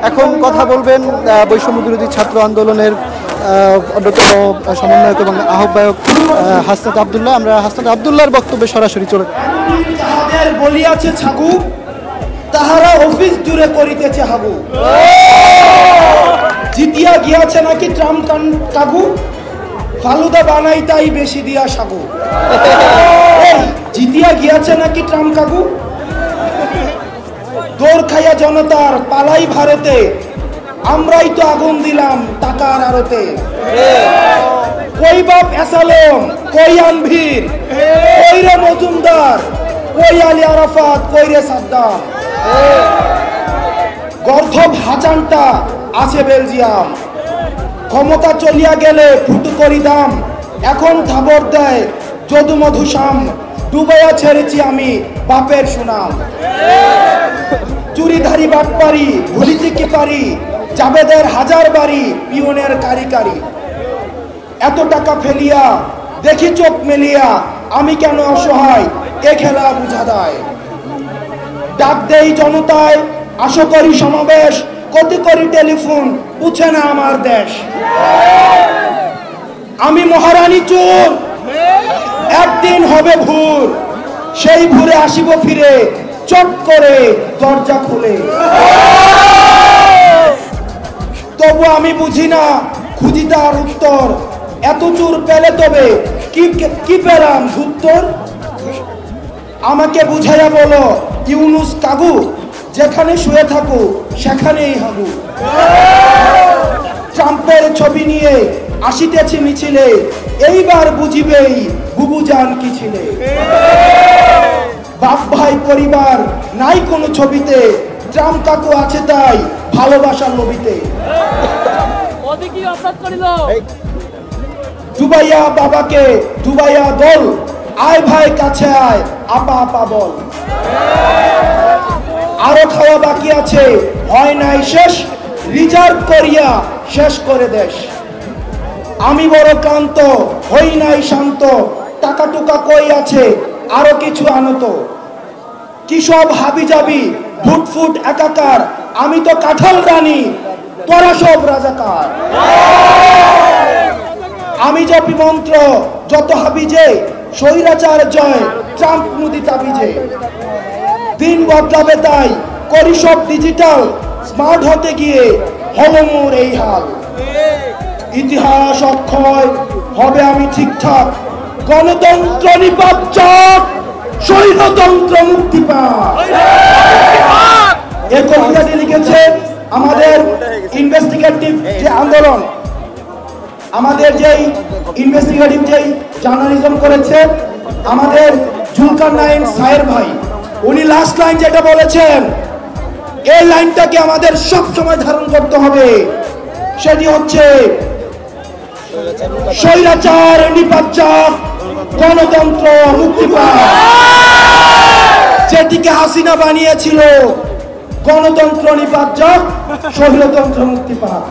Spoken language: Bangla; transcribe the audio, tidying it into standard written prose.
এখন কথা বলবেন বৈষম্য বিরোধী ছাত্র আন্দোলনের অন্যতম সমন্বয়ক এবং আহ্বায়ক হাসনাত আব্দুল্লাহ। আমরা হাসনাত আব্দুল্লাহর বক্তব্যে সরাসরি চলে যাদের বলিয়াছে ছাগু তাহারা অফিস জুড়ে করিতেছে হাগু। জিতিয়া গিয়াছে নাকি ট্রাম কাগু, ফালুদা বানাই তাই বেশি দিয়া সাগু। জিতিয়া গিয়াছে নাকি ট্রাম কাগু, দৌড় খাইয়া জনতার পালাই ভারতে, আমরাই তো আগুন দিলাম টাকার আড়তে। কই বাপ এসালম, কই আনভীর, কই রে মজুমদার, কই আলী আরাফাত, কই রে সাদ্দাম। গর্ধব হাজানটা আছে বেলজিয়াম, ক্ষমতা চলিয়া গেলে ফুটু করি দাম। এখন থাবর দেয় যদু মধুশ্যাম, ডুবাইয়া ছেড়েছি আমি বাপের সুনাম। চুরিধারি বাটপারি ভুলিতে কি পারি, জাবেদের হাজার বাড়ি পিয়নের কারি কারি। এত টাকা ফেলিয়া দেখি চোখ মেলিয়া, আমি কেন অসহায় এ খেলা বুঝা দেয়। ডাক দেই জনতায় আশো করি সমাবেশ, কতি করি টেলিফোন পুছে না আমার দেশ। আমি মহারানী চোর, একদিন হবে ভোর, সেই ভোরে আসিব ফিরে, চট করে দরজা খুলে। তবু আমি বুঝি না খুঁজি তার উত্তর, এত চোর পেলে তবে কি পেলাম উত্তর। আমাকে বুঝাইয়া বলো ইউনুস কাগু, যেখানে শুয়ে থাকো সেখানেই হাগু। ট্রাম্পের ছবি নিয়ে আসিতেছি মিছিলে, এইবার বুঝিবেই বুবুজান কি ছিলে। বাপ ভাই পরিবার নাই কোনো ছবিতে, ট্রাম্প কাকু আছে তাই ভালোবাসার লবিতে। ডুবাইয়া বাবাকে ডুবাইয়া দল, আয় ভাই কাছে আয় আপা আপা বল। আরো খাওয়া বাকি আছে হয় নাই শেষ, রিজার্ভ করিয়া শেষ করে দেশ। আমি বড় ক্লান্ত হই নাই শান্ত, টাকা টুকা কই আছে আরো কিছু আনত। কি সব হাবি যাবি ফুটফুট একাকার, আমি তো কাঁঠাল রানী তোরা সব রাজাকার। আমি জপি মন্ত্র যত হাবিজে, স্বৈরাচার জয় ট্রাম্প মুদি তাবিজে। দিন বদলাবে তাই করি সব ডিজিটাল, স্মার্ট হতে গিয়ে হলো মোর এই হাল। ইতিহাস অক্ষয় হবে আমি ঠিকঠাক, গণতন্ত্র নিপাত, স্বৈরতন্ত্র মুক্তি পাক। এই কবিতাটি লিখেছে আমাদের ইনভেস্টিগেটিভ যে আন্দোলন, আমাদের যেই ইনভেস্টিগেটিভ যেই জার্নালিজম করেছে আমাদের জুলকারনাইন সায়ের ভাই, উনি লাস্ট লাইন যেটা বলেছেন, এই লাইনটাকে আমাদের সব সময় ধারণ করতে হবে। সেটি হচ্ছে স্বৈরাচার নিপাত, গণতন্ত্র মুক্তি পাক। যেটিকে হাসিনা বানিয়েছিল গণতন্ত্র নিপাত, স্বৈরতন্ত্র মুক্তি পাক।